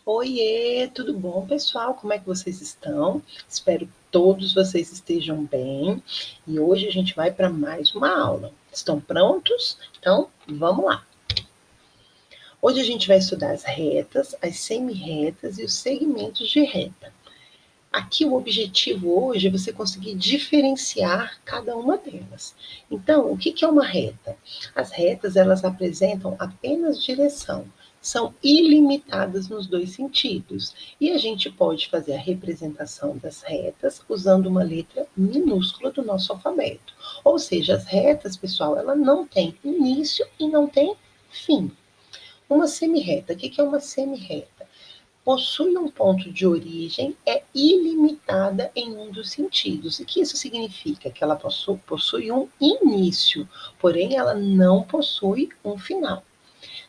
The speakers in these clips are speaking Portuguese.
Oiê, tudo bom, pessoal? Como é que vocês estão? Espero que todos vocês estejam bem. E hoje a gente vai para mais uma aula. Estão prontos? Então, vamos lá. Hoje a gente vai estudar as retas, as semi-retas e os segmentos de reta. Aqui o objetivo hoje é você conseguir diferenciar cada uma delas. Então, o que é uma reta? As retas, elas apresentam apenas direção, são ilimitadas nos dois sentidos. E a gente pode fazer a representação das retas usando uma letra minúscula do nosso alfabeto. Ou seja, as retas, pessoal, ela não tem início e não tem fim. Uma semi-reta, o que é uma semi-reta? Possui um ponto de origem, é ilimitada em um dos sentidos. E o que isso significa? Que ela possui um início, porém ela não possui um final.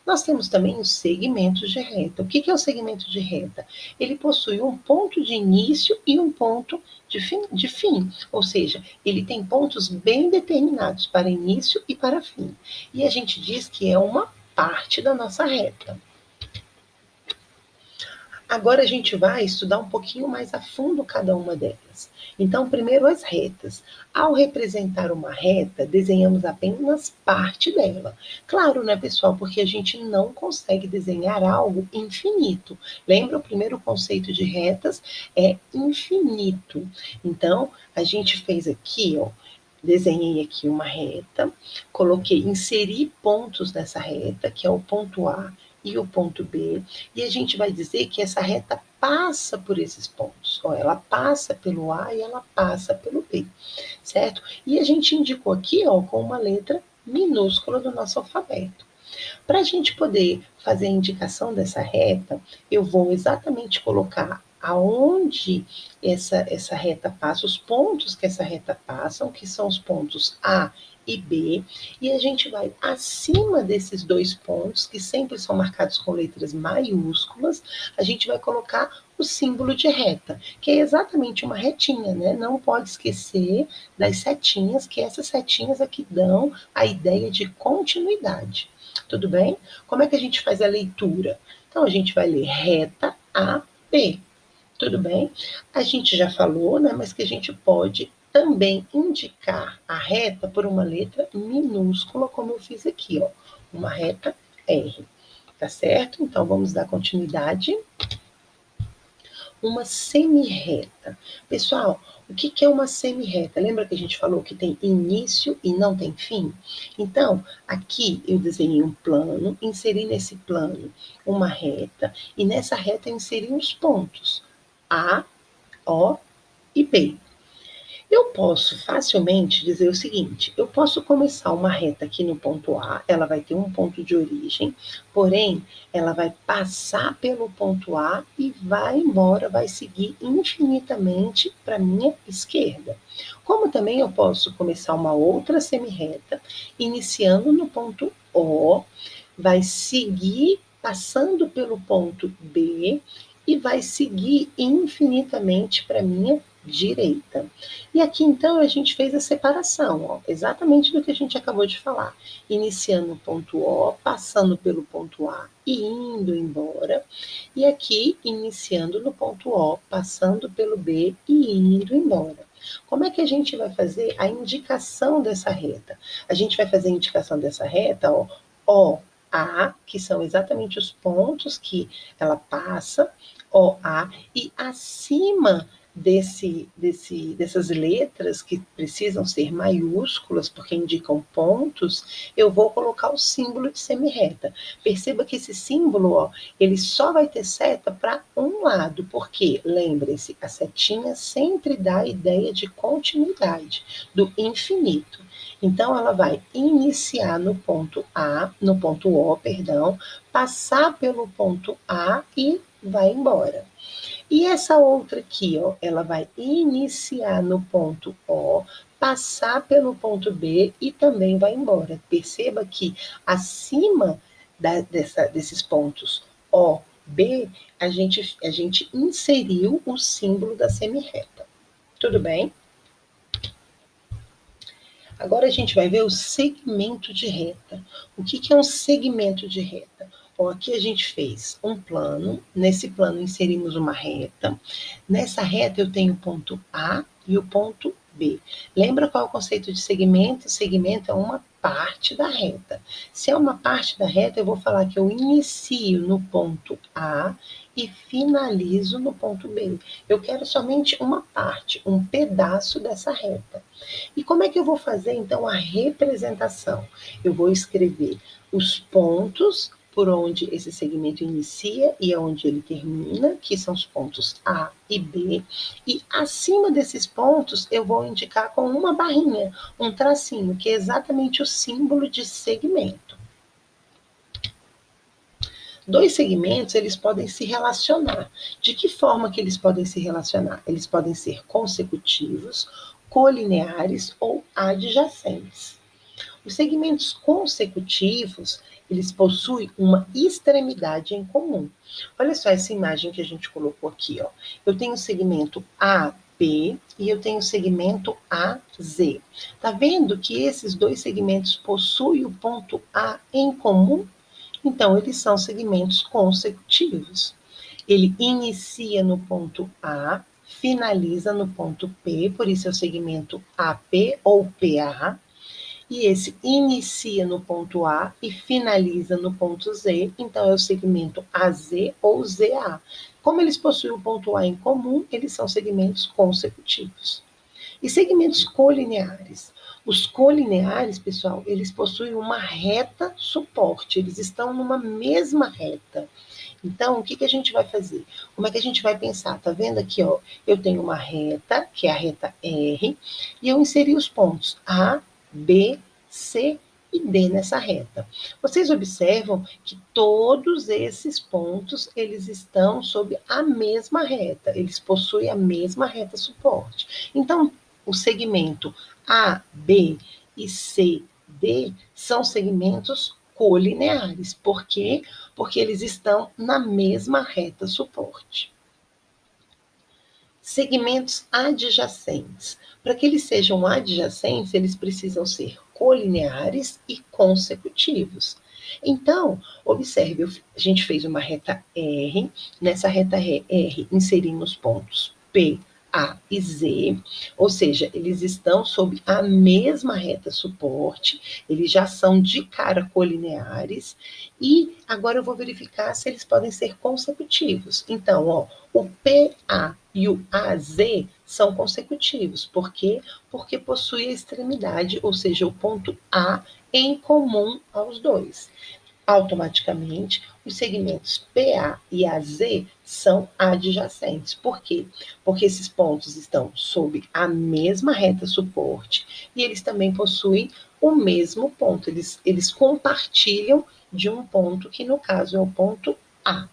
Nós temos também os segmentos de reta. O que é o segmento de reta? Ele possui um ponto de início e um ponto de fim, ou seja, ele tem pontos bem determinados para início e para fim. E a gente diz que é uma parte da nossa reta. Agora a gente vai estudar um pouquinho mais a fundo cada uma delas. Então, primeiro as retas. Ao representar uma reta, desenhamos apenas parte dela. Claro, né, pessoal? Porque a gente não consegue desenhar algo infinito. Lembra o primeiro conceito de retas? É infinito. Então, a gente fez aqui, ó, desenhei aqui uma reta, inseri pontos nessa reta, que é o ponto A e o ponto B, e a gente vai dizer que essa reta passa por esses pontos. Ó, ela passa pelo A e ela passa pelo B, certo? E a gente indicou aqui, ó, com uma letra minúscula do nosso alfabeto. Para a gente poder fazer a indicação dessa reta, eu vou exatamente colocar aonde essa reta passa, os pontos que essa reta passa, que são os pontos A e B, e a gente vai acima desses dois pontos, que sempre são marcados com letras maiúsculas, a gente vai colocar o símbolo de reta, que é exatamente uma retinha, né? Não pode esquecer das setinhas, que essas setinhas aqui dão a ideia de continuidade. Tudo bem? Como é que a gente faz a leitura? Então, a gente vai ler reta A, B. Tudo bem? A gente já falou, né? Mas que a gente pode também indicar a reta por uma letra minúscula, como eu fiz aqui, ó. Uma reta R. Tá certo? Então, vamos dar continuidade. Uma semi-reta. Pessoal, o que é uma semi-reta? Lembra que a gente falou que tem início e não tem fim? Então, aqui eu desenhei um plano, inseri nesse plano uma reta, e nessa reta eu inseri os pontos A, O e B. Eu posso facilmente dizer o seguinte: eu posso começar uma reta aqui no ponto A, ela vai ter um ponto de origem, porém, ela vai passar pelo ponto A e vai embora, vai seguir infinitamente para a minha esquerda. Como também eu posso começar uma outra semi-reta, iniciando no ponto O, vai seguir passando pelo ponto B e vai seguir infinitamente para a minha direita. E aqui então a gente fez a separação, ó, exatamente do que a gente acabou de falar, iniciando no ponto O, passando pelo ponto A e indo embora, e aqui iniciando no ponto O, passando pelo B e indo embora. Como é que a gente vai fazer a indicação dessa reta? A gente vai fazer a indicação dessa reta, ó, O, A, que são exatamente os pontos que ela passa, O, A, e acima dessas letras que precisam ser maiúsculas, porque indicam pontos, eu vou colocar o símbolo de semi-reta. Perceba que esse símbolo, ó, ele só vai ter seta para um lado, porque, lembre-se, a setinha sempre dá a ideia de continuidade, do infinito. Então, ela vai iniciar no ponto A, no ponto O, perdão, passar pelo ponto A e vai embora. E essa outra aqui, ó, ela vai iniciar no ponto O, passar pelo ponto B e também vai embora. Perceba que acima desses pontos O, B, a gente inseriu o símbolo da semi-reta. Tudo bem? Agora a gente vai ver o segmento de reta. O que é um segmento de reta? Ó, aqui a gente fez um plano, nesse plano inserimos uma reta. Nessa reta eu tenho o ponto A e o ponto B. Lembra qual é o conceito de segmento? Segmento é uma parte da reta. Se é uma parte da reta, eu vou falar que eu inicio no ponto A e finalizo no ponto B. Eu quero somente uma parte, um pedaço dessa reta. E como é que eu vou fazer, então, a representação? Eu vou escrever os pontos por onde esse segmento inicia e onde ele termina, que são os pontos A e B, e acima desses pontos eu vou indicar com uma barrinha, um tracinho, que é exatamente o símbolo de segmento. Dois segmentos, eles podem se relacionar. De que forma que eles podem se relacionar? Eles podem ser consecutivos, colineares ou adjacentes. Os segmentos consecutivos, eles possuem uma extremidade em comum. Olha só essa imagem que a gente colocou aqui, ó. Eu tenho o segmento AB e eu tenho o segmento AZ. Tá vendo que esses dois segmentos possuem o ponto A em comum? Então, eles são segmentos consecutivos. Ele inicia no ponto A, finaliza no ponto P, por isso é o segmento AP ou PA, e esse inicia no ponto A e finaliza no ponto Z, então é o segmento AZ ou ZA. Como eles possuem o ponto A em comum, eles são segmentos consecutivos. E segmentos colineares. Os colineares, pessoal, eles possuem uma reta suporte, eles estão numa mesma reta. Então, o que a gente vai fazer? Como é que a gente vai pensar? Tá vendo aqui, ó? Eu tenho uma reta, que é a reta R, e eu inseri os pontos A, B, C e D nessa reta. Vocês observam que todos esses pontos, eles estão sob a mesma reta, eles possuem a mesma reta suporte. Então, o segmento A, B e C, D são segmentos colineares. Por quê? Porque eles estão na mesma reta suporte. Segmentos adjacentes. Para que eles sejam adjacentes, eles precisam ser colineares e consecutivos. Então, observe, a gente fez uma reta R, nessa reta R inserimos pontos P, A e Z, ou seja, eles estão sob a mesma reta suporte, eles já são de cara colineares, e agora eu vou verificar se eles podem ser consecutivos. Então, ó, o PA e o AZ são consecutivos. Por quê? Porque possui a extremidade, ou seja, o ponto A em comum aos dois. Automaticamente, os segmentos PA e AZ são adjacentes. Por quê? Porque esses pontos estão sob a mesma reta suporte e eles também possuem o mesmo ponto. Eles compartilham de um ponto que, no caso, é o ponto A.